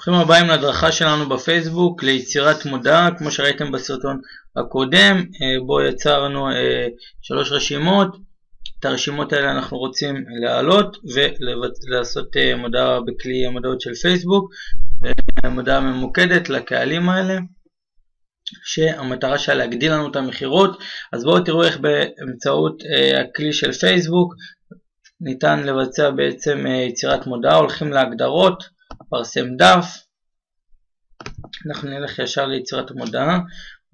ברוכים הבאים להדרכה שלנו בפייסבוק ליצירת מודעה, כמו שראיתם בסרטון הקודם, בו יצרנו 3 רשימות. את הרשימות האלה אנחנו רוצים להעלות ולעשות מודעה בכלי המודעות של פייסבוק, מודעה ממוקדת לקהלים האלה, שהמטרה שלה להגדיל לנו את המחירות. אז בואו תראו איך באמצעות הכלי של פייסבוק ניתן לבצע בעצם יצירת מודעה. הולכים להגדרות, פרסם דף, אנחנו נלך ישר ליצירת המודעה,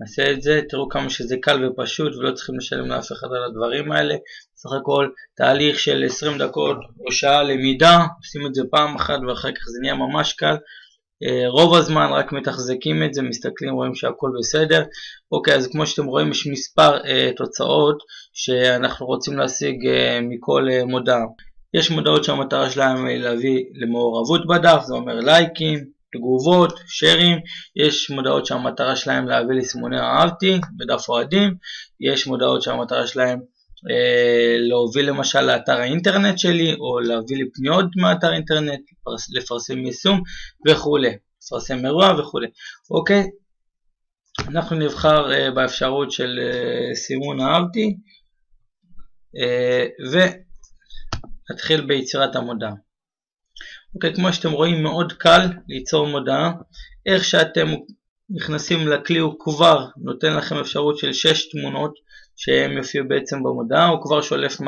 נעשה את זה. תראו כמה שזה קל ופשוט ולא צריכים לשלם לאף אחד על הדברים האלה. סך הכל תהליך של 20 דקות או שעה למידה, עושים את זה פעם אחת ואחר כך זה נהיה ממש קל. רוב הזמן רק מתחזקים את זה, מסתכלים, רואים שהכל בסדר. אוקיי, אז כמו שאתם רואים יש מספר תוצאות שאנחנו רוצים להשיג מכל מודעה. יש מודעות שהמטרה שלהם היא להביא למעורבות בדף, זה אומר לייקים, תגובות, שרים. יש מודעות שהמטרה שלהם להביא לסימוני אהבתי בדף אוהדים. יש מודעות שהמטרה שלהם להוביל למשל לאתר האינטרנט שלי, או להביא לי פניות מאתר אינטרנט, לפרסם יישום וכו', לפרסם אירוע וכו'. אוקיי, אנחנו נבחר באפשרות של סימון אהבתי ונתחיל ביצירת המודעה. אוקיי, כמו שאתם רואים מאוד קל ליצור מודעה. איך שאתם נכנסים לכלי הוא כבר נותן לכם אפשרות של 6 תמונות שהם יופיעו בעצם במודעה. הוא כבר שולף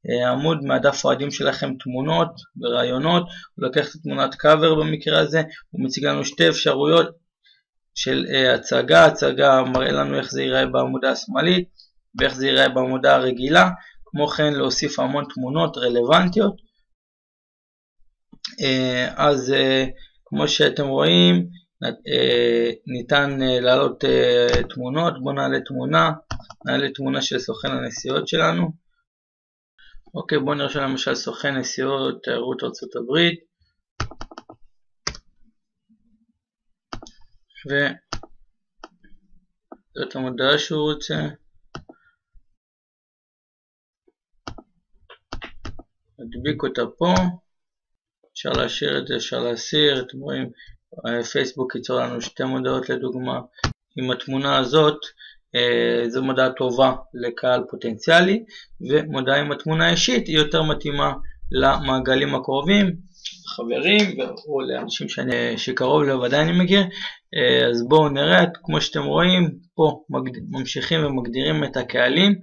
מהעמוד, מהדף אוהדים שלכם תמונות ורעיונות. הוא לוקח את תמונת קאבר במקרה הזה, הוא מציג לנו 2 אפשרויות של הצגה. הצגה מראה לנו איך זה ייראה בעמודה השמאלית ואיך זה ייראה בעמודה הרגילה. כמו כן להוסיף המון תמונות רלוונטיות. אז כמו שאתם רואים ניתן להעלות תמונות. בואו נעלה תמונה של סוכן הנסיעות שלנו. אוקיי, בואו נרשום למשל סוכן נסיעות תיירות ארצות הברית, וזאת המודעה שהוא רוצה. נדביק אותה פה, אפשר להשאיר את זה, אפשר להסיר. אתם רואים פייסבוק ייצור לנו 2 מודעות לדוגמה עם התמונה הזאת. זו מודעה טובה לקהל פוטנציאלי, ומודעה עם התמונה האישית היא יותר מתאימה למעגלים הקרובים, חברים או לאנשים שקרוב לי ודאי אני מכיר. אז בואו נראה, כמו שאתם רואים פה ממשיכים ומגדירים את הקהלים.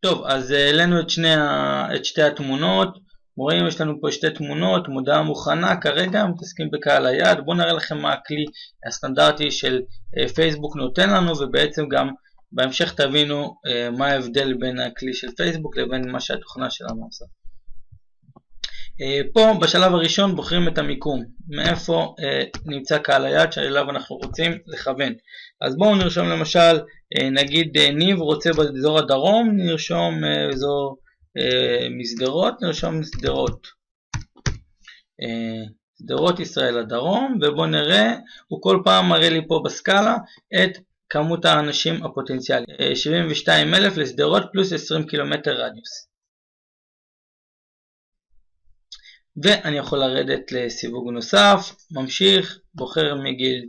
טוב, אז העלינו את שתי התמונות. רואים יש לנו פה 2 תמונות, מודעה מוכנה. כרגע מתעסקים בקהל היעד. בואו נראה לכם מה הכלי הסטנדרטי של פייסבוק נותן לנו, ובעצם גם בהמשך תבינו מה ההבדל בין הכלי של פייסבוק לבין מה שהתוכנה שלנו עושה. פה בשלב הראשון בוחרים את המיקום, מאיפה נמצא קהל היעד שאליו אנחנו רוצים לכוון. אז בואו נרשום למשל, נגיד ניב רוצה באזור הדרום, נרשום אזור מסדרות, נרשום סדרות ישראל הדרום, ובואו נראה, הוא כל פעם מראה לי פה בסקאלה את כמות האנשים הפוטנציאליים. 72,000 לסדרות פלוס 20 קילומטר רדיוס. ואני יכול לרדת לסיווג נוסף, ממשיך, בוחר מגיל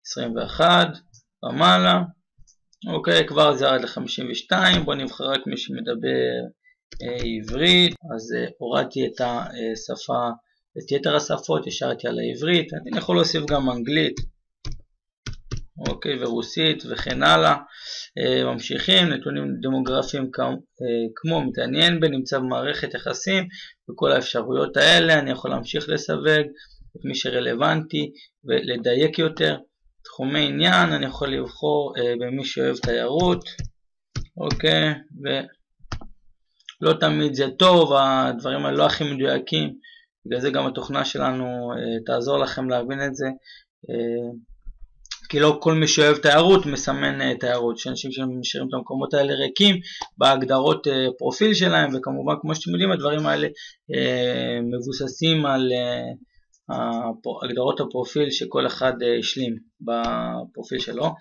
21 ומעלה. אוקיי, כבר זה ירד ל-52. בואו נבחר רק מי שמדבר עברית. אז הורדתי את השפה, את יתר השפות, השארתי על העברית. אני יכול להוסיף גם אנגלית, אוקיי, ורוסית וכן הלאה. ממשיכים, נתונים דמוגרפיים כמו מתעניין בנמצא במערכת יחסים, וכל האפשרויות האלה. אני יכול להמשיך לסווג את מי שרלוונטי ולדייק יותר. תחומי עניין, אני יכול לבחור במי שאוהב תיירות, אוקיי, ולא תמיד זה טוב, הדברים האלה לא הכי מדויקים, בגלל זה גם התוכנה שלנו תעזור לכם להבין את זה, כי לא כל מי שאוהב תיירות מסמן תיירות. שאנשים שמשאירים את המקומות האלה ריקים בהגדרות פרופיל שלהם, וכמובן כמו שאתם יודעים הדברים האלה מבוססים על הגדרות הפרופיל שכל אחד השלים בפרופיל שלו.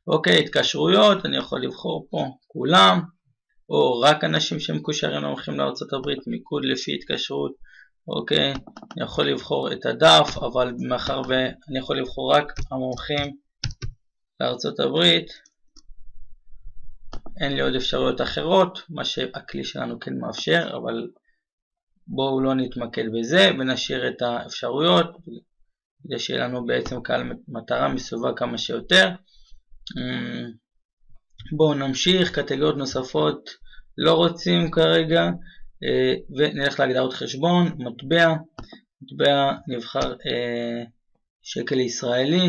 אוקיי, התקשרויות, אני יכול לבחור פה כולם, או רק אנשים שמקושרים למומחים לארצות הברית, מיקוד לפי התקשרות. אוקיי, אני יכול לבחור את הדף, אבל מאחר ואני יכול לבחור רק המומחים לארצות הברית, אין לי עוד אפשרויות אחרות, מה שהכלי שלנו כן מאפשר, אבל בואו לא נתמקד בזה ונשאיר את האפשרויות כדי שיהיה לנו בעצם קהל מטרה מסווג כמה שיותר. בואו נמשיך, קטגוריות נוספות לא רוצים כרגע, ונלך להגדרות חשבון. מטבע נבחר שקל ישראלי,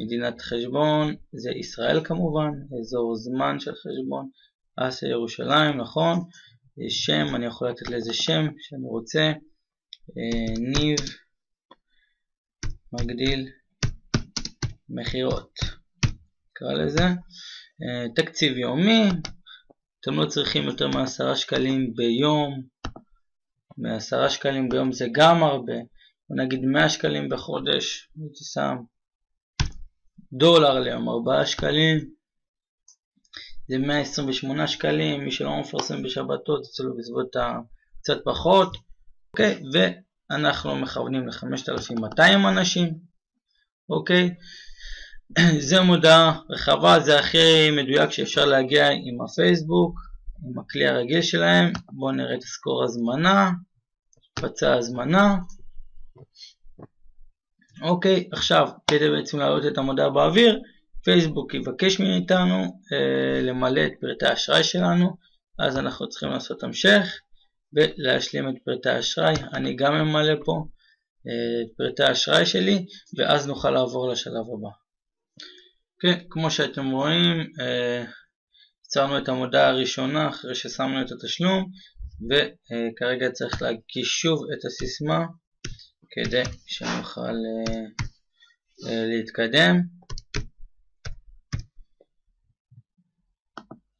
מדינת חשבון זה ישראל כמובן, אזור זמן של חשבון אסיה ירושלים, נכון. שם, אני יכול לתת לזה שם שאני רוצה, ניב מגדיל מחירות, נקרא לזה. תקציב יומי, אתם לא צריכים יותר מ10 שקלים ביום, מ10 שקלים ביום זה גם הרבה, נגיד 100 שקלים בחודש, הייתי שם דולר ליום, 4 שקלים, זה 128 שקלים, מי שלא מפרסם בשבתות, אצלו בסביבות קצת פחות, אוקיי, ואנחנו מכוונים ל-5200 אנשים, אוקיי, זה מודעה רחבה, זה הכי מדויק שאפשר להגיע עם הפייסבוק, עם הכלי הרגיל שלהם. בואו נראה את הסקור הזמנה, פצע הזמנה. אוקיי, עכשיו כדי בעצם להעלות את המודעה באוויר, פייסבוק יבקש מאיתנו למלא את פרטי האשראי שלנו, אז אנחנו צריכים לעשות המשך ולהשלים את פרטי האשראי. אני גם ממלא פה את פרטי האשראי שלי, ואז נוכל לעבור לשלב הבא. אוקיי, כמו שאתם רואים, יצרנו את המודעה הראשונה אחרי ששמנו את התשלום, וכרגע צריך להגיש שוב את הסיסמה כדי שנוכל להתקדם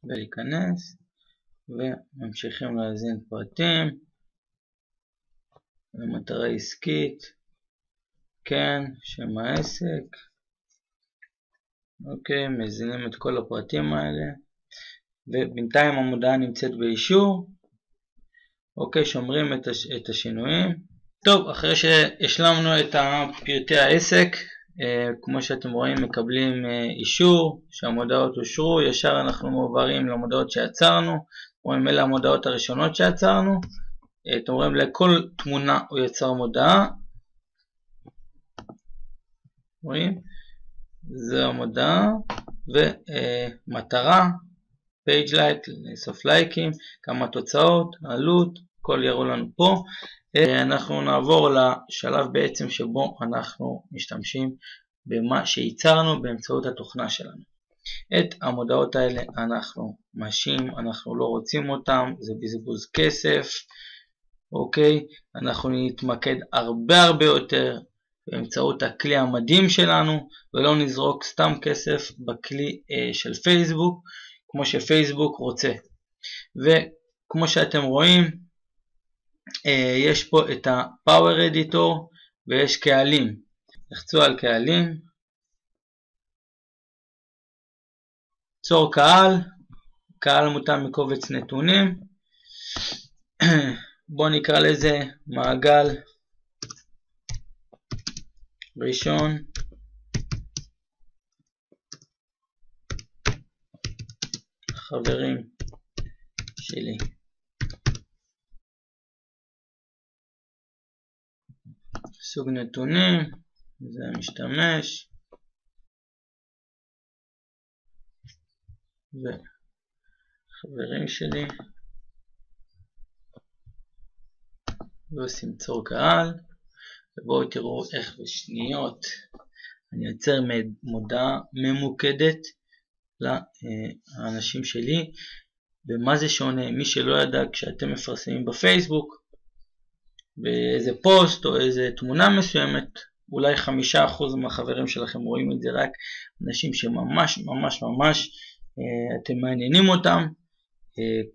ולהיכנס, וממשיכים להזין פרטים למטרה עסקית, כן, שם העסק. אוקיי, מזינים את כל הפרטים האלה, ובינתיים המודעה נמצאת באישור. אוקיי, שומרים את השינויים. טוב, אחרי שהשלמנו את פרטי העסק, כמו שאתם רואים מקבלים אישור שהמודעות אושרו, ישר אנחנו מעוברים למודעות שיצרנו. רואים אלה המודעות הראשונות שיצרנו. אתם רואים לכל תמונה הוא יצר מודעה, רואים? זו המודעה, ומטרה, page like, לאסוף לייקים, כמה תוצאות, עלות, הכל יראו לנו פה. אנחנו נעבור לשלב בעצם שבו אנחנו משתמשים במה שייצרנו באמצעות התוכנה שלנו. את המודעות האלה אנחנו משים, אנחנו לא רוצים אותם, זה בזבוז כסף. אוקיי, אנחנו נתמקד הרבה יותר באמצעות הכלי המדהים שלנו, ולא נזרוק סתם כסף בכלי של פייסבוק, כמו שפייסבוק רוצה. וכמו שאתם רואים, יש פה את ה-Power Editor ויש קהלים. לחצו על קהלים, צור קהל מותאם מקובץ נתונים. בואו נקרא לזה מעגל ראשון, חברים שלי. סוג נתונים, זה המשתמש, וחברים שלי, ועושים צור קהל. ובואו תראו איך בשניות אני יוצר מודעה ממוקדת לאנשים שלי. במה זה שונה? מי שלא ידע, כשאתם מפרסמים בפייסבוק באיזה פוסט או איזה תמונה מסוימת, אולי 5% מהחברים שלכם רואים את זה, רק אנשים שממש אתם מעניינים אותם.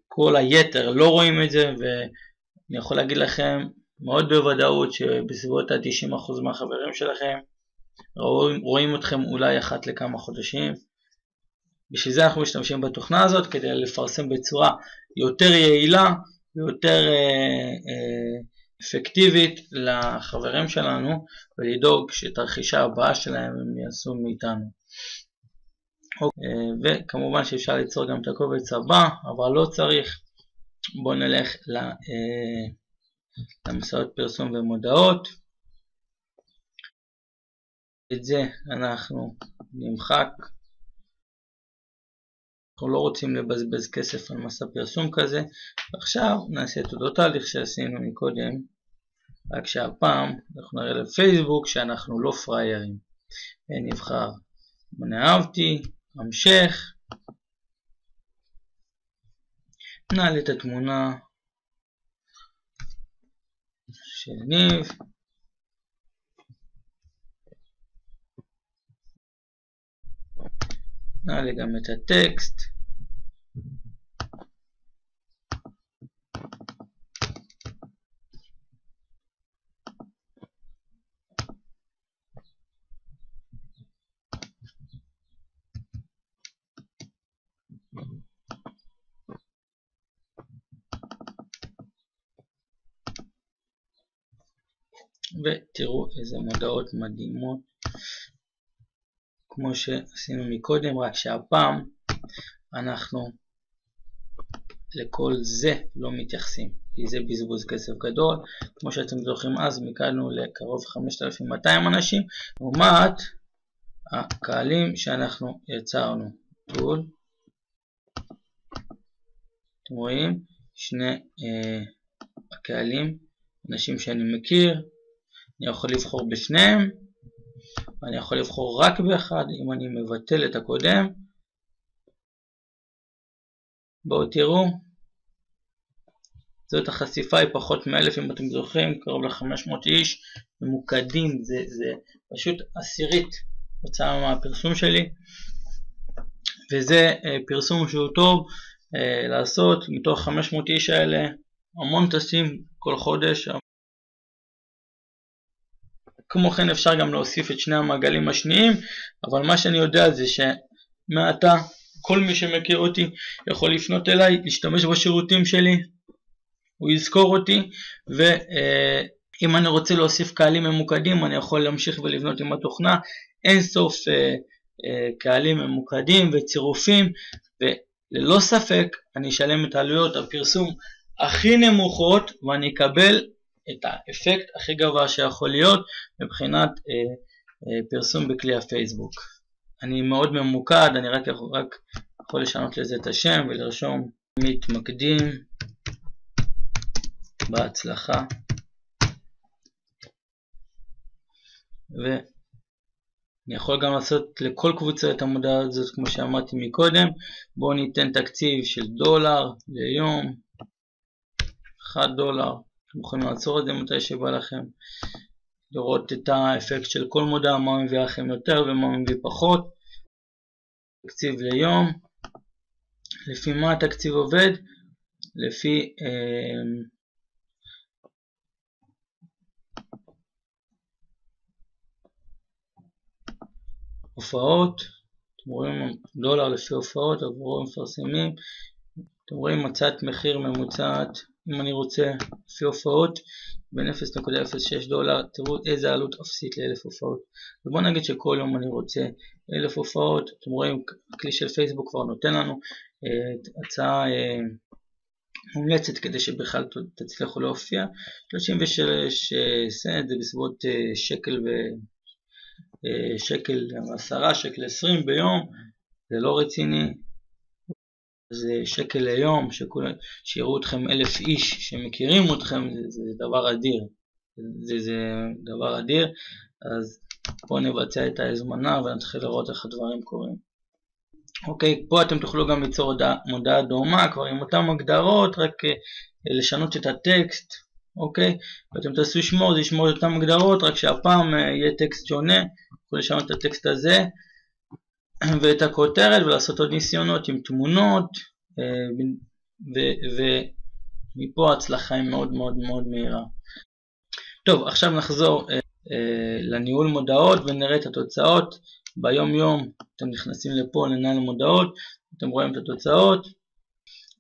כל היתר לא רואים את זה, ואני יכול להגיד לכם מאוד בוודאות שבסביבות ה-90% מהחברים שלכם רואים אתכם אולי אחת לכמה חודשים, בשביל זה אנחנו משתמשים בתוכנה הזאת, כדי לפרסם בצורה יותר יעילה ויותר אפקטיבית לחברים שלנו, ולדאוג שאת הרכישה הבאה שלהם הם יעשו מאיתנו. וכמובן שאפשר ליצור גם את הקובץ הבא, אבל לא צריך. בואו נלך למסעות פרסום ומודעות. את זה אנחנו נמחק. אנחנו לא רוצים לבזבז כסף על מסע פרסום כזה. עכשיו נעשה את אותו תהליך שעשינו מקודם, רק שהפעם אנחנו נראה לפייסבוק שאנחנו לא פריירים. נבחר אהבתי, המשך, נעלה את התמונה של ניב, נעלה גם את הטקסט, ותראו איזה מודעות מדהימות, כמו שעשינו מקודם, רק שהפעם אנחנו לכל זה לא מתייחסים, כי זה בזבוז כסף גדול. כמו שאתם זוכרים, אז מיקדנו לקרוב 5,200 אנשים, לעומת הקהלים שאנחנו יצרנו. טול, אתם רואים שני הקהלים, אנשים שאני מכיר. אני יכול לבחור בשניהם, ואני יכול לבחור רק באחד אם אני מבטל את הקודם. בואו תראו, זאת החשיפה, היא פחות מ-1000 אם אתם זוכרים, קרוב ל-500 איש ממוקדים, זה פשוט עשירית הוצאה מהפרסום שלי, וזה פרסום שהוא טוב לעשות. מתוך 500 איש האלה המון טסים כל חודש. כמו כן אפשר גם להוסיף את שני המעגלים השניים, אבל מה שאני יודע זה שמעתה כל מי שמכיר אותי יכול לפנות אליי, להשתמש בשירותים שלי, הוא יזכור אותי, ואם אני רוצה להוסיף קהלים ממוקדים אני יכול להמשיך ולבנות עם התוכנה אין סוף קהלים ממוקדים וצירופים, וללא ספק אני אשלם את עלויות הפרסום הכי נמוכות ואני אקבל את האפקט הכי גבוה שיכול להיות מבחינת פרסום בכלי הפייסבוק. אני מאוד ממוקד, אני רק יכול לשנות לזה את השם ולרשום מתמקדים בהצלחה, ואני יכול גם לעשות לכל קבוצה את המודעה הזאת כמו שאמרתי מקודם. בואו ניתן תקציב של $1 ליום, $1. אתם יכולים לעצור את זה מתי שבא לכם, לראות את האפקט של כל מודעה, מה מביא לכם יותר ומה מביא פחות. תקציב ליום, לפי מה התקציב עובד? לפי הופעות. אתם רואים $1 לפי הופעות עבור מפרסמים. אתם רואים הצעת מחיר ממוצעת, אם אני רוצה לפי הופעות בין $0.06, תראו איזה עלות אפסית ל-1000 הופעות. ובואו נגיד שכל יום אני רוצה 1000 הופעות. אתם רואים הכלי של פייסבוק כבר נותן לנו הצעה מומלצת כדי שבכלל תצליחו להופיע. 36 סנט זה בסביבות שקל 10, שקל 20 ביום, זה לא רציני. זה שקל ליום, שיראו אתכם 1000 איש שמכירים אתכם, זה דבר אדיר. זה דבר אדיר. אז בואו נבצע את ההזמנה ונתחיל לראות איך הדברים קורים. אוקיי, פה אתם תוכלו גם ליצור מודעה דומה, כבר עם אותם הגדרות, רק לשנות את הטקסט. אוקיי, ואתם תעשו שמור, זה ישמור את אותם הגדרות, רק שהפעם יהיה טקסט שונה. תוכלו לשנות את הטקסט הזה ואת הכותרת ולעשות עוד ניסיונות עם תמונות, ומפה ההצלחה היא מאוד מאוד מאוד מהירה. טוב, עכשיו נחזור לניהול מודעות ונראה את התוצאות. ביום יום אתם נכנסים לפה לנהל מודעות, אתם רואים את התוצאות.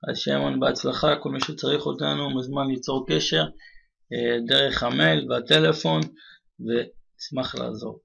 אז שיהיה המון בהצלחה, כל מי שצריך אותנו מוזמן ליצור קשר דרך המייל והטלפון, ונשמח לעזור.